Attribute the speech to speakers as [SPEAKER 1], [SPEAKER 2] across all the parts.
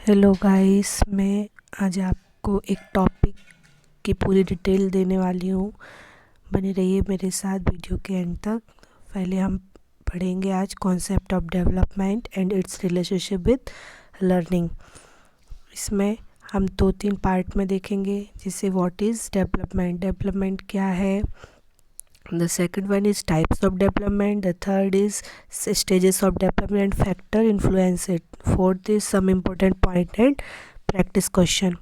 [SPEAKER 1] Hello guys, मैं आज आपको एक टॉपिक की पूरी डिटेल देने वाली हूँ। बने रहिए मेरे साथ वीडियो के एंड तक। पहले हम पढ़ेंगे आज concept of development and it's relationship with learning. इसमें हम 2-3 पार्ट में देखेंगे, जैसे व्हाट इज़ डेवलपमेंट, डेवलपमेंट क्या है। The second one is types of development. The third is stages of development, factor influence it. Fourth is some important point and practice question.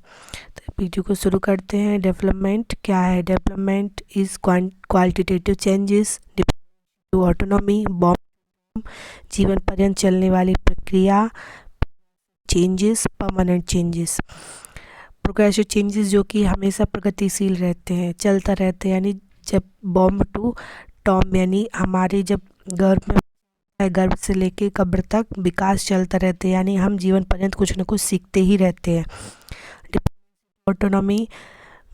[SPEAKER 1] तो वीडियो को शुरू करते हैं। डेवलपमेंट क्या है? Development is qualitative changes to autonomy, bomb, जीवन पर्यंत चलने वाली प्रक्रिया, changes, permanent changes. Progressive changes जो कि हमेशा प्रगतिशील रहते हैं, चलता रहते हैं, यानी जब बॉम्ब टू टॉम, यानी हमारे जब गर्भ में, गर्भ से लेके कब्र तक विकास चलता रहता है, यानी हम जीवन पर्यंत कुछ न कुछ सीखते ही रहते हैं। ऑटोनॉमी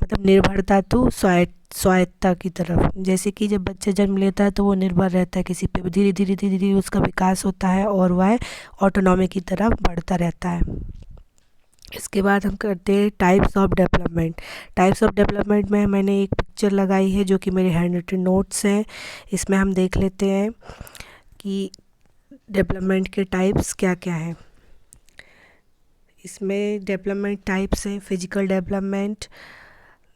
[SPEAKER 1] मतलब निर्भरता टू स्वायत्तता की तरफ, जैसे कि जब बच्चा जन्म लेता है तो वो निर्भर रहता है किसी पे, धीरे धीरे धीरे धीरे उसका विकास होता है और वह ऑटोनॉमी की तरफ बढ़ता रहता है। इसके बाद हम करते हैं types of development. Types of development में मैंने एक पिक्चर लगाई है जो कि मेरे हैंड रिटन नोट्स हैं। इसमें हम देख लेते हैं कि डेवलपमेंट के टाइप्स क्या क्या हैं। इसमें डेवलपमेंट टाइप्स हैं physical development,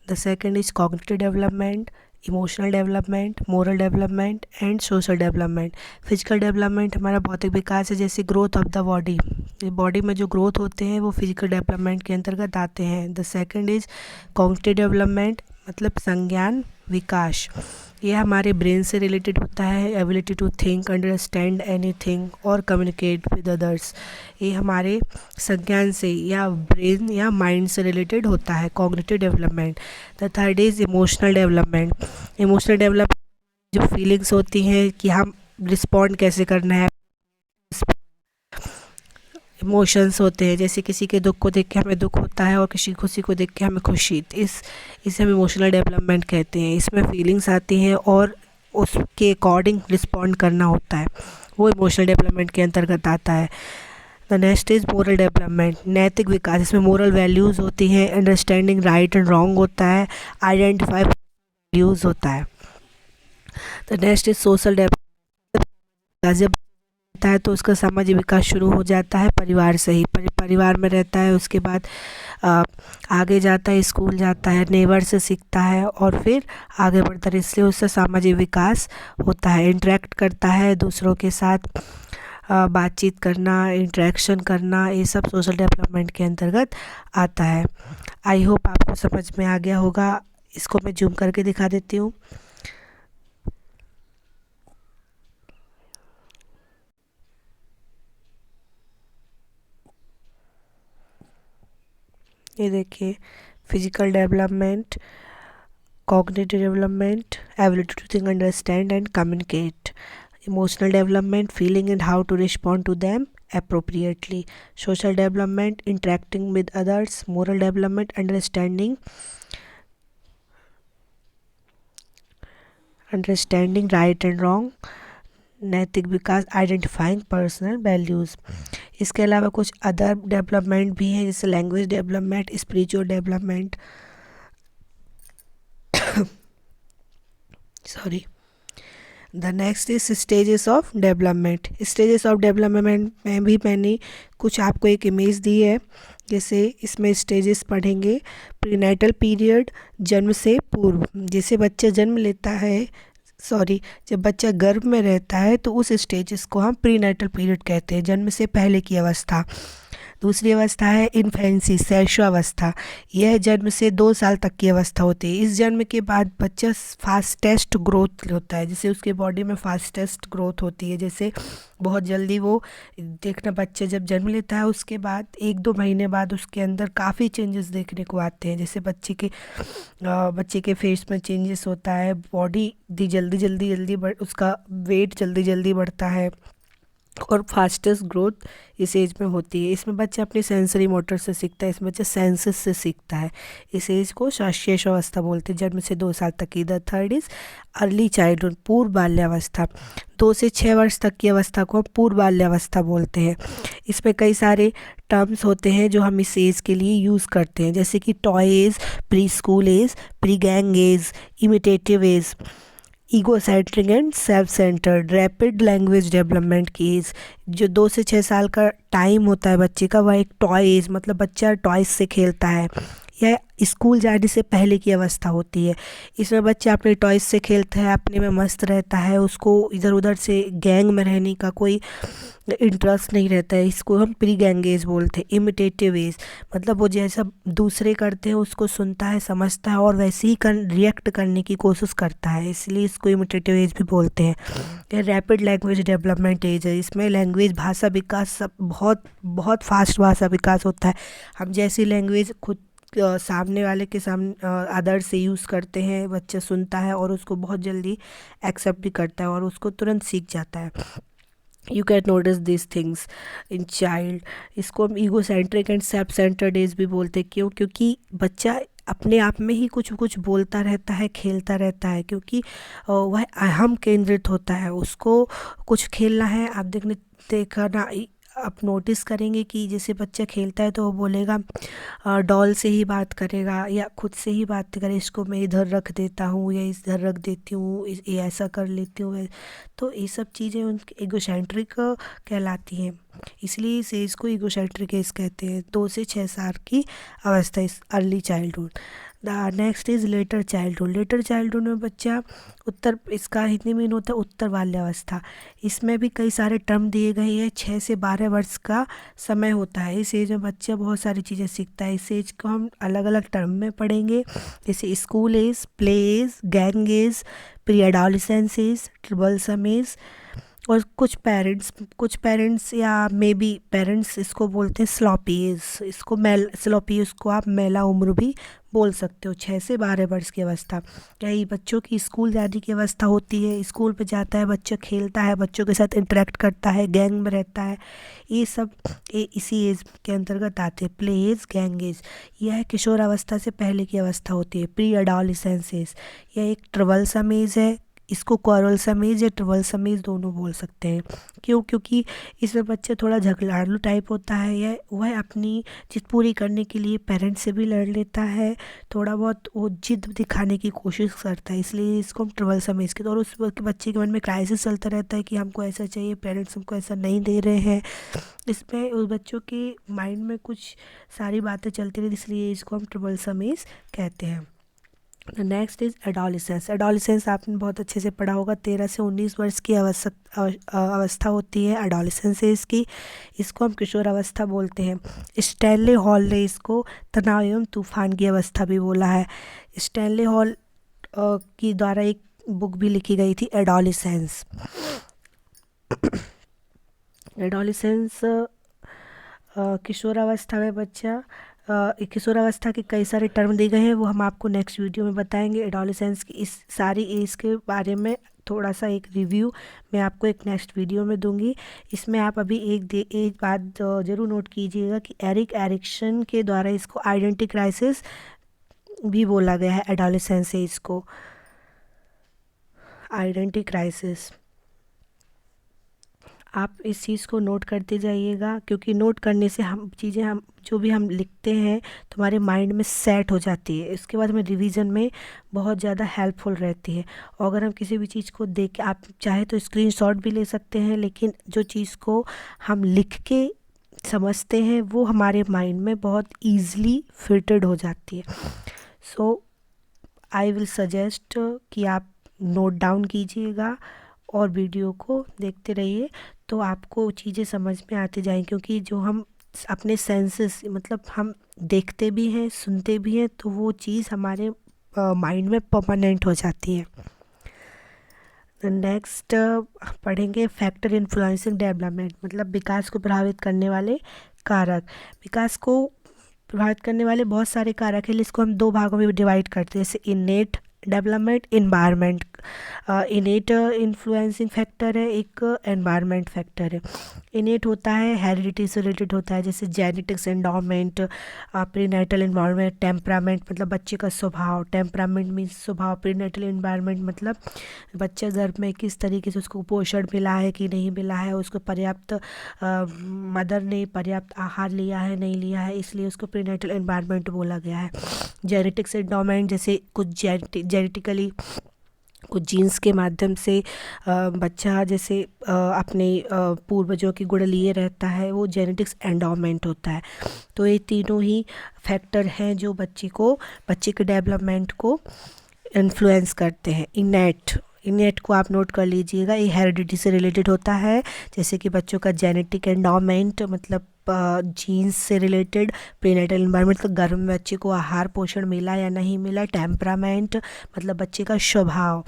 [SPEAKER 1] the second is cognitive development, emotional development, moral development and social development. Physical development हमारा भौतिक विकास है, जैसे growth of the body, body में जो ग्रोथ होते हैं वो फिजिकल डेवलपमेंट के अंतर्गत आते हैं। The second is cognitive development, मतलब संज्ञान विकास, ये हमारे ब्रेन से रिलेटेड होता है। Ability to think, understand anything और कम्युनिकेट विद अदर्स, ये हमारे संज्ञान से या ब्रेन या माइंड से रिलेटेड होता है, cognitive development. The third is emotional development. Emotional development जो फीलिंग्स होती हैं कि हम रिस्पॉन्ड कैसे करना है, इमोशंस होते हैं, जैसे किसी के दुख को देख के हमें दुख होता है और किसी खुशी को देख के हमें खुशी, इसे हम इमोशनल डेवलपमेंट कहते हैं। इसमें फीलिंग्स आती हैं और उसके अकॉर्डिंग रिस्पॉन्ड करना होता है, वो इमोशनल डेवलपमेंट के अंतर्गत आता है। The next is moral development, नैतिक विकास, इसमें मोरल वैल्यूज़ होती हैं, अंडरस्टैंडिंग राइट एंड रॉन्ग होता है, आइडेंटिफाई वैल्यूज़ होता है। The next is social development, जब रहता है तो उसका सामाजिक विकास शुरू हो जाता है परिवार से ही, परिवार में रहता है, उसके बाद आगे जाता है, स्कूल जाता है, नेबर से सीखता है और फिर आगे बढ़ता है, इसलिए उससे सामाजिक विकास होता है। इंटरेक्ट करता है दूसरों के साथ, बातचीत करना, इंटरेक्शन करना, ये सब सोशल डेवलपमेंट के अंतर्गत आता है। आई होप आपको समझ में आ गया होगा। इसको मैं जूम करके दिखा देती हूँ। ये देखिए, physical development, cognitive development, ability to think, understand and communicate, emotional development, feeling and how to respond to them appropriately, social development, interacting with others, moral development, understanding right and wrong, नैतिक विकास, identifying personal values. इसके अलावा कुछ other development भी हैं, जैसे language development, spiritual development, sorry. The next is stages of development. Stages of development में भी मैंने कुछ आपको एक इमेज दी है, जैसे इसमें स्टेजेस पढ़ेंगे। प्रीनेटल पीरियड, जन्म से पूर्व, जैसे बच्चा जन्म लेता है, सॉरी, जब बच्चा गर्भ में रहता है तो उस स्टेजेस को हम प्रीनेटल पीरियड कहते हैं, जन्म से पहले की अवस्था। दूसरी अवस्था है इन्फेंसी, शैशवावस्था, यह जन्म से 2 साल तक की अवस्था होती है। इस जन्म के बाद बच्चा फास्टेस्ट ग्रोथ होता है, जैसे उसके बॉडी में फास्टेस्ट ग्रोथ होती है, जैसे बहुत जल्दी वो, देखना बच्चा जब जन्म लेता है उसके बाद 1-2 महीने बाद उसके अंदर काफ़ी चेंजेस देखने को आते हैं, जैसे बच्चे के फेस में चेंजेस होता है, बॉडी जल्दी जल्दी उसका वेट जल्दी जल्दी बढ़ता है, और फास्टेस्ट ग्रोथ इस एज में होती है। इसमें बच्चा अपनी सेंसरी मोटर से सीखता है, इसमें बच्चा सेंसेस से सीखता है। इस एज को शाश्येश अवस्था बोलते हैं। जन्म से 2 साल तक की। The third is early childhood, पूर्व बाल्यावस्था। 2 से 6 वर्ष तक की अवस्था को पूर्व बाल्यावस्था बोलते हैं। इसमें कई सारे टर्म्स होते हैं जो हम इस एज के लिए यूज़ करते हैं, जैसे कि toy age, pre school age, pre gang age, imitative age, egocentric and self centered, rapid language development की एज। जो 2 से 6 साल का टाइम होता है बच्चे का, वह एक टॉय एज, मतलब बच्चा टॉयज से खेलता है। यह स्कूल जाने से पहले की अवस्था होती है। इसमें बच्चा अपने टॉयज से खेलता है, अपने में मस्त रहता है, उसको इधर उधर से गैंग में रहने का कोई इंटरेस्ट नहीं रहता है। इसको हम प्री गैंग एज बोलते हैं। इमिटेटिव एज, मतलब वो जैसा दूसरे करते हैं उसको सुनता है, समझता है और वैसे ही रिएक्ट करने की कोशिश करता है, इसलिए इसको इमिटेटिव एज भी बोलते हैं। ये रैपिड लैंग्वेज डेवलपमेंट एज है। इसमें लैंग्वेज भाषा विकास सब बहुत बहुत फास्ट भाषा विकास होता है। हम जैसी लैंग्वेज खुद सामने वाले के सामने अदर से यूज़ करते हैं, बच्चा सुनता है और उसको बहुत जल्दी एक्सेप्ट भी करता है और उसको तुरंत सीख जाता है। You can notice this things in child. इसको हम ego centric and self centered age भी बोलते हैं। क्यों? क्योंकि बच्चा अपने आप में ही कुछ कुछ बोलता रहता है, खेलता रहता है, क्योंकि वह अहम केंद्रित होता है। उसको कुछ खेलना है, आप देखना आप नोटिस करेंगे कि जैसे बच्चा खेलता है तो वो बोलेगा, डॉल से ही बात करेगा या खुद से ही बात करें, इसको मैं इधर रख देता हूँ या इधर रख देती हूँ, ये ऐसा कर लेती हूँ। तो ये सब चीज़ें उनकी ईगोसेंट्रिक कहलाती हैं, इसलिए इस एज को ईगोसेंट्रिक एज कहते हैं। 2 से 6 साल की अवस्था इस early childhood. The next is letter childhood. Letter childhood में बच्चा इसका हिंदी में होता है उत्तर बाल्यावस्था। इसमें भी कई सारे टर्म दिए गए हैं। 6 से 12 वर्ष का समय होता है। इस एज में बच्चा बहुत सारी चीज़ें सीखता है। इस एज को हम अलग अलग टर्म में पढ़ेंगे, जैसे school age, play age, gang age, pre adolescence age, troublesome age. और कुछ पेरेंट्स या मे बी पेरेंट्स इसको बोलते हैं स्लॉपी एज। इसको स्लॉपी एज को आप मेला उम्र भी बोल सकते हो। 6 से 12 वर्ष की अवस्था। यही बच्चों की स्कूल जाने की अवस्था होती है। स्कूल पे जाता है बच्चा, खेलता है, बच्चों के साथ इंटरेक्ट करता है, गैंग में रहता है। ये सब इसी एज के अंतर्गत आते हैं। प्ले एज, गैंग एज, यह किशोर अवस्था से पहले की अवस्था होती है। प्री एडोलेसेंस एज, यह एक ट्रबलसम एज है। इसको क्वारलसम एज या ट्रबलसम एज दोनों बोल सकते हैं। क्यों? क्योंकि इसमें बच्चा थोड़ा झगड़ालू टाइप होता है। यह वह अपनी जिद पूरी करने के लिए पेरेंट्स से भी लड़ लेता है, थोड़ा बहुत वो जिद दिखाने की कोशिश करता है, इसलिए इसको हम ट्रबलसम एज के। और उस वक्त बच्चे के मन में क्राइसिस चलता रहता है कि हमको ऐसा चाहिए, पेरेंट्स हमको ऐसा नहीं दे रहे हैं। इसमें उस बच्चों के माइंड में कुछ सारी बातें चलती रहती, इसलिए इसको हम ट्रबलसम एज कहते हैं। Next is adolescence. एडोलेसेंस आपने बहुत अच्छे से पढ़ा होगा। 13 से 19 वर्ष की अवस्था होती है एडोलेसेंस एज की। इसको हम किशोर अवस्था बोलते हैं। स्टैनले हॉल ने इसको तनाव एवं तूफान की अवस्था भी बोला है। स्टैनले हॉल की द्वारा एक बुक भी लिखी गई थी, एडोलेसेंस। एडोलेसेंस किशोर अवस्था में बच्चा किशोर अवस्था के कई सारे टर्म दिए गए हैं, वो हम आपको नेक्स्ट वीडियो में बताएंगे। एडोलेसेंस की इस सारी एज के बारे में थोड़ा सा एक रिव्यू मैं आपको एक नेक्स्ट वीडियो में दूंगी। इसमें आप अभी एक बात ज़रूर नोट कीजिएगा कि एरिक एरिक्सन के द्वारा इसको आइडेंटिटी क्राइसिस भी बोला गया है। एडोलेसेंस एज को आइडेंटिटी क्राइसिस। आप इस चीज़ को नोट करते जाइएगा, क्योंकि नोट करने से हम जो भी हम लिखते हैं तो हमारे माइंड में सेट हो जाती है। इसके बाद हमें रिवीजन में बहुत ज़्यादा हेल्पफुल रहती है। और अगर हम किसी भी चीज़ को देख के, आप चाहे तो स्क्रीनशॉट भी ले सकते हैं, लेकिन जो चीज़ को हम लिख के समझते हैं वो हमारे माइंड में बहुत ईज़िली फिटेड हो जाती है। सो आई विल सजेस्ट कि आप नोट डाउन कीजिएगा और वीडियो को देखते रहिए, तो आपको चीज़ें समझ में आती जाएं। क्योंकि जो हम अपने सेंसेस, मतलब हम देखते भी हैं, सुनते भी हैं, तो वो चीज़ हमारे माइंड में परमानेंट हो जाती है। नेक्स्ट पढ़ेंगे फैक्टर इन्फ्लुएंसिंग डेवलपमेंट, मतलब विकास को प्रभावित करने वाले कारक। विकास को प्रभावित करने वाले बहुत सारे कारक हैं, इसको हम 2 भागों में डिवाइड करते हैं, जैसे इनेट डेवलपमेंट इन्वायरमेंट, इनेट इन्फ्लुएंसिंग फैक्टर है, एक एनवायरमेंट फैक्टर है। इनेट होता है हेरिडिटी से रिलेटेड होता है, जैसे genetics, endowment, prenatal environment, temperament मतलब बच्चे का स्वभाव, टेम्परामेंट मीन्स स्वभाव, प्रीनेटल इन्वायरमेंट मतलब बच्चे घर में किस तरीके से उसको पोषण मिला है कि नहीं मिला है, उसको पर्याप्त मदर ने पर्याप्त आहार लिया है नहीं लिया है, इसलिए उसको प्रीनेटल इन्वायरमेंट बोला गया है। जेनेटिक्स एंडोमेंट जैसे कुछ जेनेटिकली कुछ जीन्स के माध्यम से बच्चा जैसे अपने पूर्वजों की गुण लिए रहता है, वो जेनेटिक्स एंडोमेंट होता है। तो ये तीनों ही फैक्टर हैं जो बच्चे के डेवलपमेंट को इन्फ्लुएंस करते हैं। इनेट को आप नोट कर लीजिएगा, ये हेरिडिटी से रिलेटेड होता है, जैसे कि बच्चों का जेनेटिक एंडोमेंट मतलब जीन्स से रिलेटेड, प्रीनेटल इन्वायरमेंट तो घर में बच्चे को आहार पोषण मिला या नहीं मिला, टेम्परामेंट मतलब बच्चे का स्वभाव।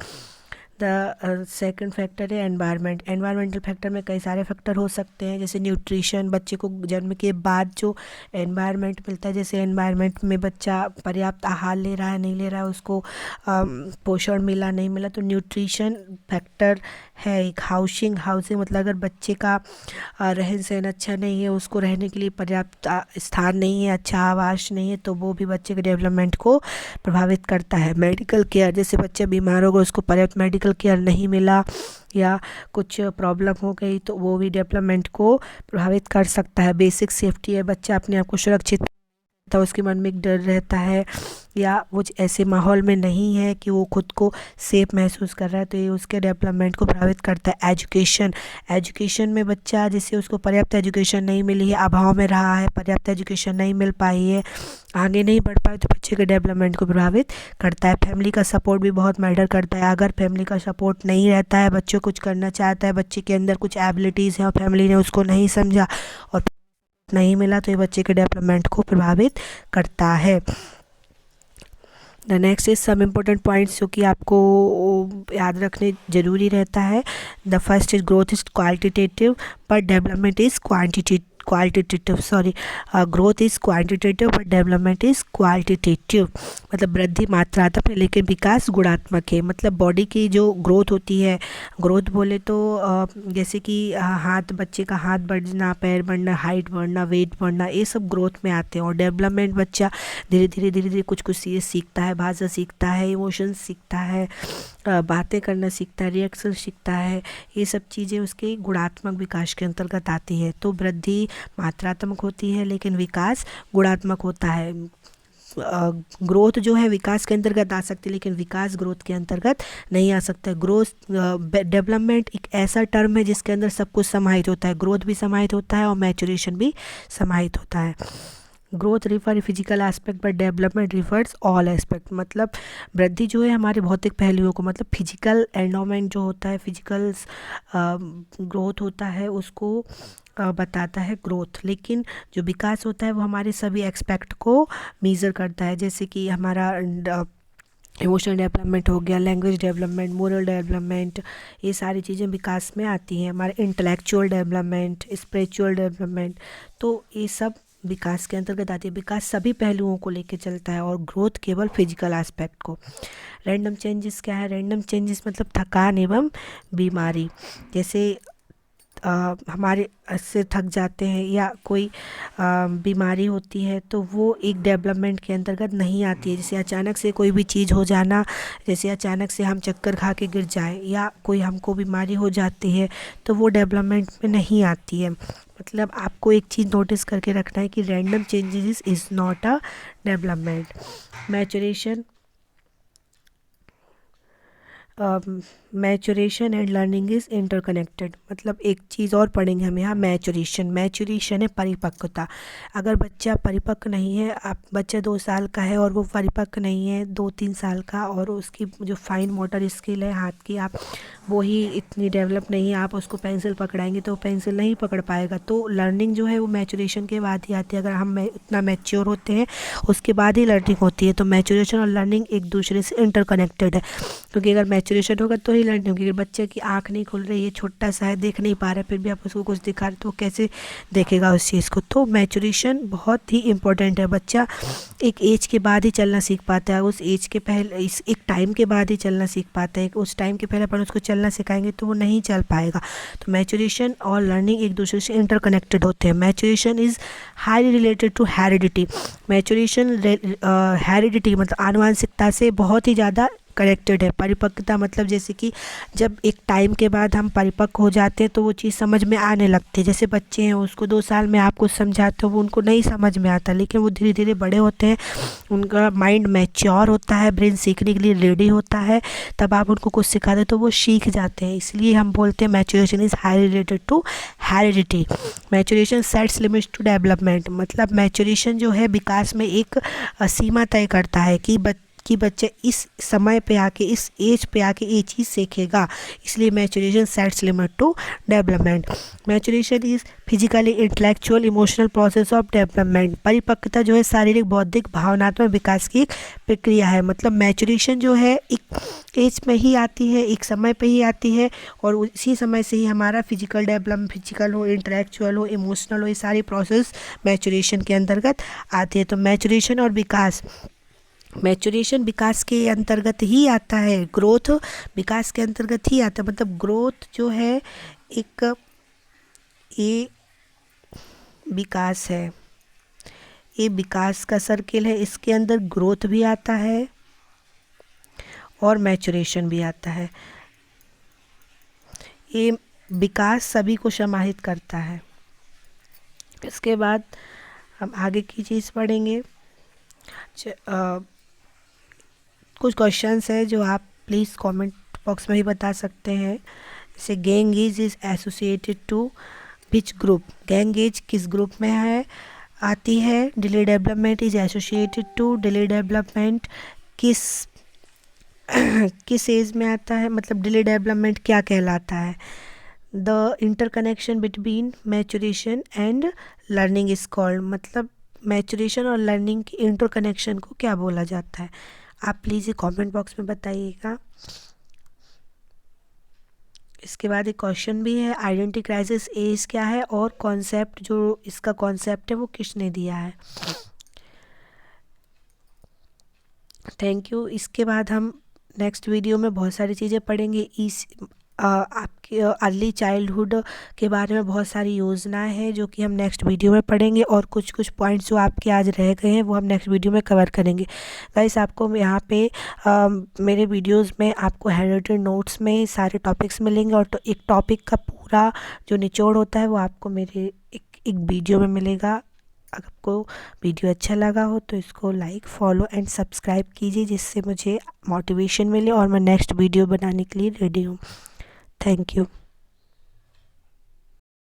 [SPEAKER 1] द सेकंड फैक्टर है एनवायरनमेंट। एनवायरमेंटल फैक्टर में कई सारे फैक्टर हो सकते हैं, जैसे न्यूट्रिशन, बच्चे को जन्म के बाद जो एनवायरनमेंट मिलता है, जैसे एनवायरनमेंट में बच्चा पर्याप्त आहार ले रहा है नहीं ले रहा है, उसको पोषण मिला नहीं मिला, तो न्यूट्रिशन फैक्टर है। एक हाउसिंग मतलब अगर बच्चे का रहन सहन अच्छा नहीं है, उसको रहने के लिए पर्याप्त स्थान नहीं है, अच्छा आवास नहीं है, तो वो भी बच्चे के डेवलपमेंट को प्रभावित करता है। मेडिकल केयर, जैसे बच्चा बीमार होगा, उसको पर्याप्त मेडिकल केयर नहीं मिला या कुछ प्रॉब्लम हो गई, तो वो भी डेवलपमेंट को प्रभावित कर सकता है। बेसिक सेफ्टी है, बच्चा अपने आप को सुरक्षित था, उसके मन में एक डर रहता है या वो ऐसे माहौल में नहीं है कि वो खुद को सेफ महसूस कर रहा है, तो ये उसके डेवलपमेंट को प्रभावित करता है। एजुकेशन में बच्चा जैसे उसको पर्याप्त एजुकेशन नहीं मिली है, अभाव में रहा है, पर्याप्त एजुकेशन नहीं मिल पाई है, आगे नहीं बढ़ पाए, तो बच्चे के डेवलपमेंट को प्रभावित करता है। फैमिली का सपोर्ट भी बहुत मैटर करता है। अगर फैमिली का सपोर्ट नहीं रहता है, बच्चों कुछ करना चाहता है, बच्चे के अंदर कुछ एबिलिटीज़ हैं और फैमिली ने उसको नहीं समझा और नहीं मिला, तो ये बच्चे के डेवलपमेंट को प्रभावित करता है। The next is some important points जो कि आपको याद रखने ज़रूरी रहता है। The first is growth is qualitative but development is growth is quantitative but development is qualitative. मतलब वृद्धि मात्रात्मक है लेकिन विकास गुणात्मक है। मतलब बॉडी की जो ग्रोथ होती है, ग्रोथ बोले तो जैसे कि हाथ, बच्चे का हाथ बढ़ना, पैर बढ़ना, हाइट बढ़ना, वेट बढ़ना, ये सब ग्रोथ में आते हैं। और डेवलपमेंट बच्चा धीरे धीरे कुछ चीज़ें सीखता है, भाषा सीखता है, इमोशंस सीखता है, बातें करना सीखता है, रिएक्शन सीखता है, ये सब चीज़ें उसके गुणात्मक विकास के अंतर्गत आती है। तो वृद्धि मात्रात्मक होती है लेकिन विकास गुणात्मक होता है। ग्रोथ जो है विकास के अंतर्गत आ सकती है लेकिन विकास ग्रोथ के अंतर्गत नहीं आ सकता है। ग्रोथ डेवलपमेंट एक ऐसा टर्म है जिसके अंदर सब कुछ समाहित होता है, ग्रोथ भी समाहित होता है और मैच्योरेशन भी समाहित होता है। Growth refer physical aspect but development refers all aspect. मतलब वृद्धि जो है हमारे भौतिक पहलुओं को, मतलब फिजिकल एंडोमेंट जो होता है, फिजिकल ग्रोथ होता है, उसको बताता है ग्रोथ। लेकिन जो विकास होता है वो हमारे सभी एक्सपेक्ट को मेज़र करता है, जैसे कि हमारा इमोशनल डेवलपमेंट हो गया, लैंग्वेज डेवलपमेंट, मोरल डेवलपमेंट, ये सारी चीज़ें विकास में आती हैं। हमारे इंटेलेक्चुअल डेवलपमेंट, स्पिरिचुअल डेवलपमेंट, तो ये सब विकास के अंतर्गत आती है। विकास सभी पहलुओं को लेकर चलता है और ग्रोथ केवल फिजिकल एस्पेक्ट को। रैंडम चेंजेस क्या है? रैंडम चेंजेस मतलब थकान एवं बीमारी। जैसे हमारे से थक जाते हैं या कोई बीमारी होती है तो वो एक डेवलपमेंट के अंतर्गत नहीं आती है। जैसे अचानक से कोई भी चीज़ हो जाना, जैसे अचानक से हम चक्कर खा के गिर जाए या कोई हमको बीमारी हो जाती है तो वो डेवलपमेंट में नहीं आती है। मतलब आपको एक चीज़ नोटिस करके रखना है कि random changes is not a development. Maturation and learning is interconnected. मतलब एक चीज़ और पढ़ेंगे हम यहाँ, मैचुरेशन है परिपक्वता। अगर बच्चा परिपक्व नहीं है, आप बच्चा 2 साल का है और वो परिपक्व नहीं है 2-3 साल का, और उसकी जो फाइन मोटर स्किल है हाथ की, आप वो ही इतनी डेवलप नहीं है, आप उसको पेंसिल पकड़ाएंगे तो पेंसिल नहीं पकड़ पाएगा। तो लर्निंग जो है वो मैचुरेशन के बाद ही आती है। अगर हम उतना मैच्योर होते हैं उसके बाद ही लर्निंग होती है। तो मैचुरेशन और लर्निंग एक दूसरे से इंटरकनेक्टेड है, क्योंकि अगर मैचुरेशन होगा तो ही लर्निंग होगी। अगर बच्चे की आँख नहीं खुल रही है, छोटा सा है, देख नहीं पा रहा है, फिर भी आप उसको कुछ दिखा रहे तो वो कैसे देखेगा उस चीज़ को। तो मैच्योरेशन बहुत ही इम्पोर्टेंट है। बच्चा एक एज के बाद ही चलना सीख पाता है, उस एज के पहले इस एक टाइम के बाद ही चलना सीख पाता है। उस टाइम के पहले अपन उसको चलना सिखाएंगे तो वो नहीं चल पाएगा। तो मैच्योरेशन और लर्निंग एक दूसरे से इंटरकनेक्टेड होते हैं। Maturation is highly related to heredity. Maturation heredity मतलब आनुवंशिकता से बहुत ही ज़्यादा कनेक्टेड है। परिपक्वता मतलब जैसे कि जब एक टाइम के बाद हम परिपक्व हो जाते हैं तो वो चीज़ समझ में आने लगती है। जैसे बच्चे हैं, उसको 2 साल में आप कुछ समझाते हो, वो उनको नहीं समझ में आता, लेकिन वो धीरे धीरे बड़े होते हैं, उनका माइंड मैच्योर होता है, ब्रेन सीखने के लिए रेडी होता है, तब आप उनको कुछ सिखाते तो वो सीख जाते हैं। इसलिए हम बोलते हैं maturation is high related to heredity. Maturation sets limits to development मतलब मैच्योरेशन जो है विकास में एक सीमा तय करता है कि बच्चा इस समय पे आके, इस एज पे आके ये चीज़ सीखेगा। इसलिए maturation sets limit to development. Maturation is physically, intellectual, emotional process of development. परिपक्वता जो है शारीरिक, बौद्धिक, भावनात्मक विकास की एक प्रक्रिया है। मतलब मैच्योरेशन जो है एक एज में ही आती है, एक समय पे ही आती है, और उसी समय से ही हमारा फिजिकल डेवलपमेंट, फिजिकल हो, इंटेलेक्चुअल हो, इमोशनल हो, ये सारी प्रोसेस मैच्योरेशन के अंतर्गत आती है। तो मैच्योरेशन और विकास, मैच्योरेशन विकास के अंतर्गत ही आता है, ग्रोथ विकास के अंतर्गत ही आता है। मतलब ग्रोथ जो है एक ये विकास है, ये विकास का सर्किल है, इसके अंदर ग्रोथ भी आता है और मैच्योरेशन भी आता है। ये विकास सभी को समाहित करता है। इसके बाद हम आगे की चीज़ पढ़ेंगे। कुछ क्वेश्चंस है जो आप प्लीज़ कमेंट बॉक्स में भी बता सकते हैं। जैसे gang is associated to which group. Gang age किस ग्रुप में है आती है। Delay development is associated to delay development किस किस एज में आता है, मतलब डिले डेवलपमेंट क्या कहलाता है। The interconnection between maturation and learning is called. मतलब मैच्योरेशन और लर्निंग की इंटरकनेक्शन को क्या बोला जाता है। आप प्लीज़ ये कमेंट बॉक्स में बताइएगा। इसके बाद एक क्वेश्चन भी है, आइडेंटिटी क्राइसिस एज क्या है और कॉन्सेप्ट, जो इसका कॉन्सेप्ट है वो किसने दिया है। Thank you. इसके बाद हम नेक्स्ट वीडियो में बहुत सारी चीज़ें पढ़ेंगे। आपके अर्ली चाइल्डहुड के बारे में बहुत सारी योजनाएं हैं जो कि हम नेक्स्ट वीडियो में पढ़ेंगे, और कुछ पॉइंट्स जो आपके आज रह गए हैं वो हम नेक्स्ट वीडियो में कवर करेंगे। गाइस, आपको यहाँ पे मेरे वीडियोस में आपको हैंडराइटेड नोट्स में सारे टॉपिक्स मिलेंगे, और एक टॉपिक का पूरा जो निचोड़ होता है वो आपको मेरे एक वीडियो में मिलेगा। अगर आपको वीडियो अच्छा लगा हो तो इसको लाइक, फॉलो एंड सब्सक्राइब कीजिए, जिससे मुझे मोटिवेशन मिले और मैं नेक्स्ट वीडियो बनाने के लिए रेडी हूँ। Thank you.